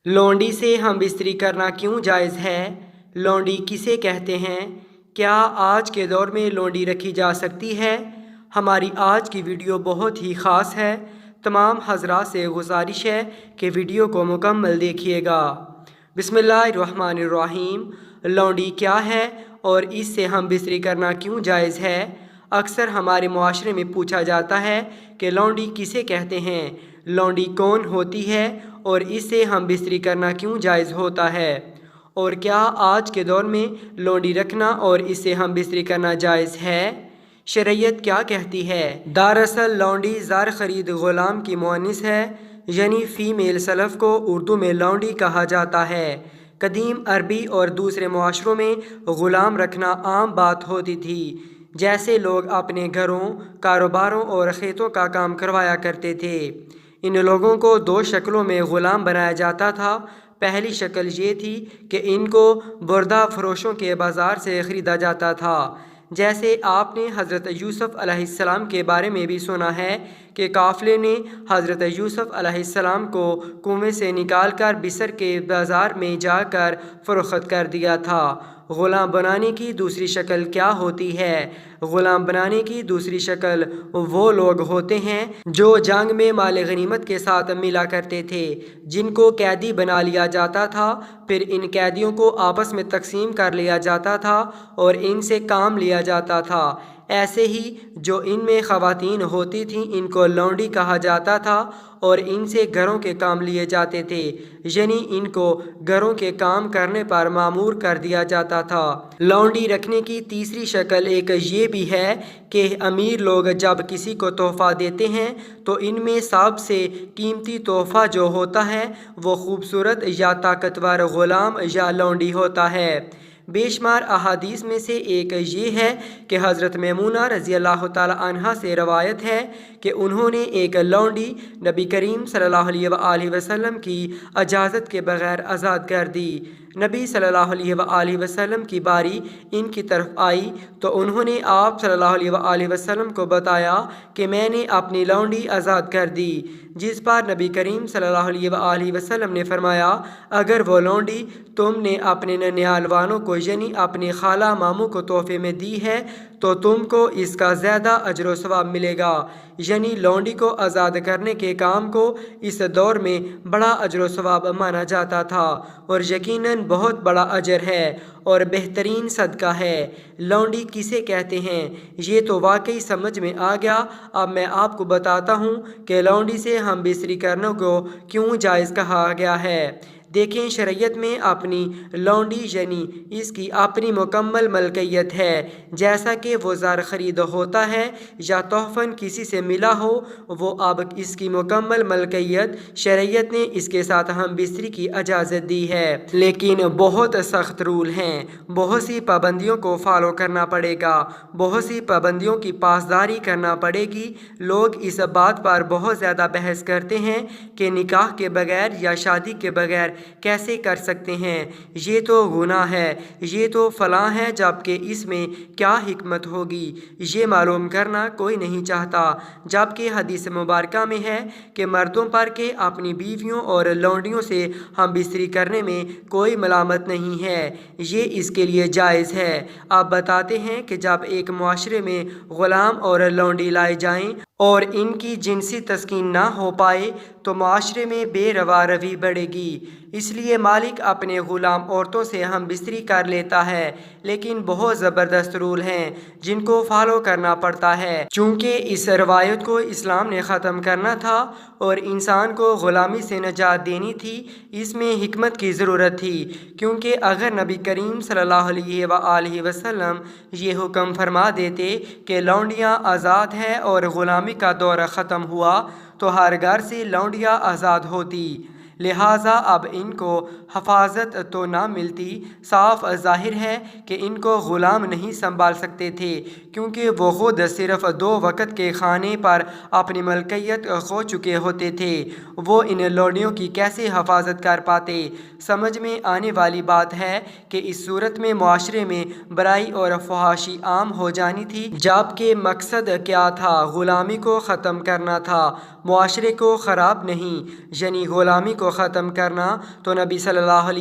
लौंडी से हम बिस्तरी करना क्यों जायज़ है? लौंडी किसे कहते हैं? क्या आज के दौर में लौंडी रखी जा सकती है? हमारी आज की वीडियो बहुत ही ख़ास है। तमाम हज़रात से गुजारिश है कि वीडियो को मुकम्मल देखिएगा। बिस्मिल्लाहिर्रहमानिर्रहीम। लौंडी क्या है और इससे हम बिस्तरी करना क्यों जायज़ है? अक्सर हमारे मुआशरे में पूछा जाता है कि लौंडी किसे कहते हैं, लौंडी कौन होती है और इससे हम बिस्तरी करना क्यों जायज़ होता है, और क्या आज के दौर में लौंडी रखना और इससे हम बिस्तरी करना जायज़ है? शरीयत क्या कहती है? दरअसल लौंडी ज़र खरीद ग़ुलाम की मुअन्निस है, यानी फ़ीमेल सलफ़ को उर्दू में लौंडी कहा जाता है। कदीम अरबी और दूसरे मुआशरों में ग़ुलाम रखना आम बात होती थी। जैसे लोग अपने घरों, कारोबारों और खेतों का काम करवाया करते थे। इन लोगों को दो शक्लों में ग़ुलाम बनाया जाता था। पहली शक्ल ये थी कि इनको बुर्दा फरोशों के बाज़ार से ख़रीदा जाता था। जैसे आपने हज़रत यूसुफ़ अलैहिस्सलाम के बारे में भी सुना है कि काफ़िले ने हज़रत यूसुफ़ अलैहिस्सलाम को कुएं से निकाल कर मिस्र के बाज़ार में जाकर फ़रोख्त कर दिया था। ग़ुलाम बनाने की दूसरी शक्ल क्या होती है? ग़ुलाम बनाने की दूसरी शक्ल वो लोग होते हैं जो जंग में माल गनीमत के साथ मिला करते थे, जिनको कैदी बना लिया जाता था। फिर इन कैदियों को आपस में तकसीम कर लिया जाता था और इनसे काम लिया जाता था। ऐसे ही जो इनमें ख़वातीन होती थीं इनको लौंडी कहा जाता था और इनसे घरों के काम लिए जाते थे, यानी इनको घरों के काम करने पर मामूर कर दिया जाता था। लौंडी रखने की तीसरी शक्ल एक ये भी है कि अमीर लोग जब किसी को तोहफ़ा देते हैं तो इनमें सबसे कीमती तोहफ़ा जो होता है वो खूबसूरत या ताकतवर ग़ुलाम या लौंडी होता है। बेशुमार अहादीस में से एक ये है कि हज़रत मैमूना रज़ी अल्लाह ताला अन्हा से रवायत है कि उन्होंने एक लौंडी नबी करीम सल्लल्लाहु अलैहि वसल्लम की इजाज़त के बग़ैर आज़ाद कर दी। नबी सल्लल्लाहु अलैहि वसल्लम की बारी इनकी तरफ आई तो उन्होंने आप सल्लल्लाहु अलैहि वसल्लम को बताया कि मैंने अपनी लौंडी आज़ाद कर दी। जिस पर नबी करीम सल्लल्लाहु अलैहि वसल्लम ने फरमाया, अगर वो लौंडी तुमने अपने ननिहाल वालों को यानी अपनी खाला मामू को तोहफे में दी है तो तुमको इसका ज़्यादा अजर व सवाब मिलेगा। यानी लौंडी को आज़ाद करने के काम को इस दौर में बड़ा अजर व सवाब माना जाता था और यकीनन बहुत बड़ा अजर है और बेहतरीन सदका है। लौंडी किसे कहते हैं ये तो वाकई समझ में आ गया। अब मैं आपको बताता हूँ कि लौंडी से हम बिस्तरी करने को क्यों जायज़ कहा गया है। देखें, शरीयत में अपनी लौंडी यानी इसकी अपनी मुकम्मल मलकियत है। जैसा कि वो ज़र ख़रीद होता है या तोहफ़न किसी से मिला हो, वो अब इसकी मुकम्मल मलकियत शरीयत ने इसके साथ हम बिस्तरी की इजाज़त दी है। लेकिन बहुत सख्त रूल हैं, बहुत सी पाबंदियों को फॉलो करना पड़ेगा, बहुत सी पाबंदियों की पासदारी करना पड़ेगी। लोग इस बात पर बहुत ज़्यादा बहस करते हैं कि निकाह के बग़ैर या शादी के बग़ैर कैसे कर सकते हैं, ये तो गुनाह है, ये तो फलां है, जबकि इसमें क्या हिकमत होगी ये मालूम करना कोई नहीं चाहता। जबकि हदीस मुबारका में है कि मर्दों पर के अपनी बीवियों और लौंडियों से हम बिस्तरी करने में कोई मलामत नहीं है, ये इसके लिए जायज़ है। अब बताते हैं कि जब एक मुआशरे में ग़ुलाम और लौंडी लाए जाएं और इनकी जिनसी तस्कीन ना हो पाए तो माशरे में बेरवा रवी बढ़ेगी। इसलिए मालिक अपने ग़ुलाम औरतों से हम बिस्तरी कर लेता है, लेकिन बहुत ज़बरदस्त रूल हैं जिनको फॉलो करना पड़ता है। चूँकि इस रवायत को इस्लाम ने ख़त्म करना था और इंसान को ग़ुलामी से निजात देनी थी, इसमें हिकमत की ज़रूरत थी। क्योंकि अगर नबी करीम सल्लल्लाहु अलैहि वसल्लम ये हुक्म फरमा देते कि लौंडियाँ आज़ाद हैं और ग़ुलामी का दौर ख़त्म हुआ तो हर घर से लौंडियाँ आज़ाद होती, लिहाजा अब इनको हफाजत तो ना मिलती। साफ ज़ाहिर है कि इनको ग़ुलाम नहीं संभाल सकते थे, क्योंकि वो ख़ुद सिर्फ़ 2 वक़्त के खाने पर अपनी मलकियत खो चुके होते थे। वो इन लौंडियों की कैसे हफाजत कर पाते? समझ में आने वाली बात है कि इस सूरत में मुआशरे में बुराई और फहाशी आम हो जानी थी, जबकि मकसद क्या था? ग़ुलामी को ख़त्म करना था, मुआशरे को ख़राब नहीं, यानी ग़ुलामी को को ख़त्म करना। तो नबी सल्लल्लाहु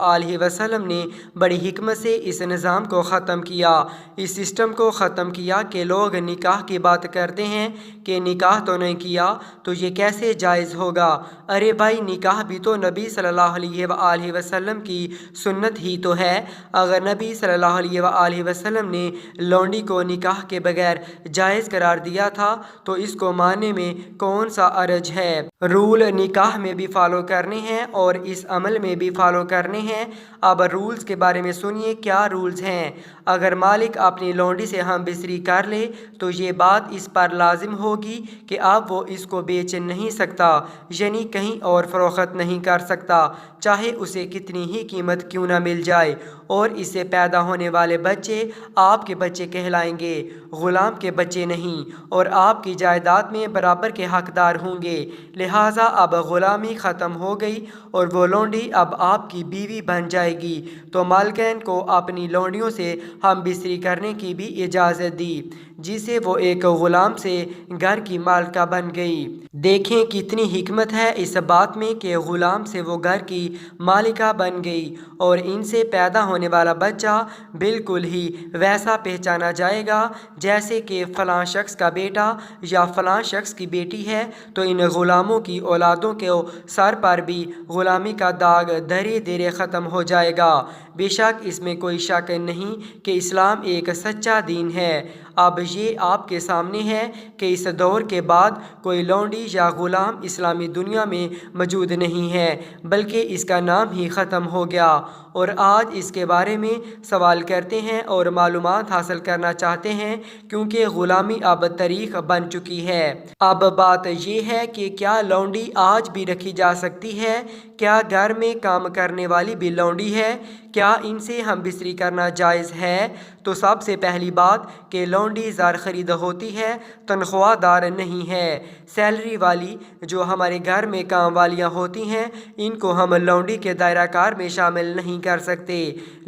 अलैहि वसल्लम ने बड़ी हिकमत से इस निज़ाम को ख़त्म किया, इस सिस्टम को ख़त्म किया कि लोग निकाह की बात करते हैं कि निकाह तो नहीं किया तो ये कैसे जायज़ होगा। अरे भाई, निकाह भी तो नबी सल्लल्लाहु अलैहि वसल्लम की सुन्नत ही तो है। अगर नबी सल्लल्लाहु अलैहि वसल्लम ने लौंडी को निकाह के बगैर जायज़ करार दिया था तो इसको मानने में कौन सा अरज है। रूल निकाह में भी फॉलो करने हैं और इस अमल में भी फॉलो करने हैं। अब रूल्स के बारे में सुनिए, क्या रूल्स हैं। अगर मालिक अपनी लौंडी से हम बिस्तरी कर ले तो ये बात इस पर लाजिम होगी कि अब वो इसको बेच नहीं सकता, यानी कहीं और फरोख्त नहीं कर सकता, चाहे उसे कितनी ही कीमत क्यों ना मिल जाए। और इससे पैदा होने वाले बच्चे आपके बच्चे कहलाएंगे, ग़ुलाम के बच्चे नहीं, और आपकी जायदाद में बराबर के हकदार होंगे। लिहाजा अब ग़ुलामी ख़त्म हो गई और वो लौंडी अब आपकी बीवी बन जाएगी। तो मालकिन को अपनी लौंडियों से हम बिस्तरी करने की भी इजाज़त दी, जिसे वो एक ग़ुलाम से घर की मालका बन गई। देखें कितनी हिकमत है इस बात में कि ग़ुलाम से वो घर की मालिका बन गई और इनसे पैदा होने वाला बच्चा बिल्कुल ही वैसा पहचाना जाएगा जैसे कि फ़लाँ शख्स का बेटा या फ़लाँ शख्स की बेटी है। तो इन ग़ुलामों की औलादों के सर पर भी ग़ुलामी का दाग धीरे धीरे ख़त्म हो जाएगा। बेशक इसमें कोई शक नहीं कि इस्लाम एक सच्चा दीन है। अब ये आपके सामने है कि इस दौर के बाद कोई लौंडी या ग़ुलाम इस्लामी दुनिया में मौजूद नहीं है, बल्कि इसका नाम ही ख़त्म हो गया। और आज इसके बारे में सवाल करते हैं और मालूमात हासिल करना चाहते हैं, क्योंकि ग़ुलामी अब तारीख़ बन चुकी है। अब बात ये है कि क्या लौंडी आज भी रखी जा सकती है? क्या घर में काम करने वाली भी लौंडी है? क्या इनसे हम बिस्तरी करना जायज़ है? तो सबसे पहली बात कि लौंडी ज़र ख़रीद होती है, तनख्वाहदार नहीं है। सैलरी वाली जो हमारे घर में काम वालियाँ होती हैं, इनको हम लौंडी के दायरा कार में शामिल नहीं कर सकते।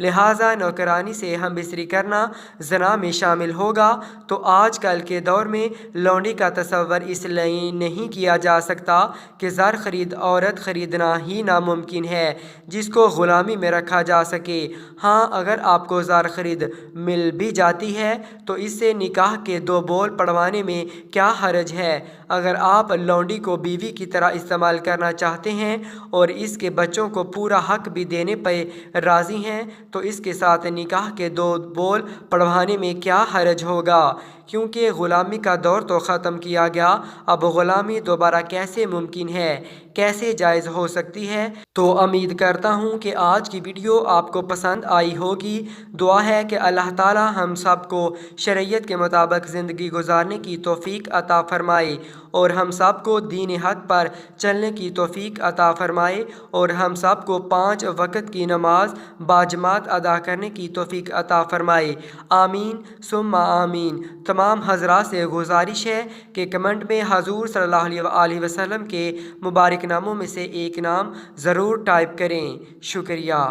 लिहाजा नौकरानी से हम बिस्तरी करना ज़ना में शामिल होगा। तो आजकल के दौर में लौंडी का तसव्वुर इसलिए नहीं किया जा सकता कि ज़र ख़रीद औरत ख़रीदना ही नामुमकिन है जिसको ग़ुलामी में रखा जा सके। हाँ, अगर आपको ज़र ख़रीद मिल भी जाती है तो इससे निकाह के 2 बोल पढ़वाने में क्या हर्ज है। अगर आप लौंडी को बीवी की तरह इस्तेमाल करना चाहते हैं और इसके बच्चों को पूरा हक भी देने पर राज़ी हैं तो इसके साथ निकाह के 2 बोल पढ़वाने में क्या हर्ज होगा, क्योंकि ग़ुलामी का दौर तो ख़त्म किया गया। अब ग़ुलामी दोबारा कैसे मुमकिन है, कैसे जायज़ हो सकती है। तो उम्मीद करता हूँ कि आज की वीडियो आपको पसंद आई होगी। दुआ है कि अल्लाह ताला हम सब को शरीयत के मुताबिक ज़िंदगी गुजारने की तौफ़ीक अता फ़रमाए और हम सब को दीन हक़ पर चलने की तौफ़ीक अता फ़रमाए और हम सब को 5 वक़्त की नमाज बाजमात अदा करने की तौफ़ीक अता फ़रमाए। आमीन सुम्मा आमीन। तमाम हज़रात से गुजारिश है कि कमेंट में हज़ूर सल्लल्लाहु अलैहि वसल्लम के मुबारक नामों में से एक नाम ज़रूर टाइप करें। शुक्रिया।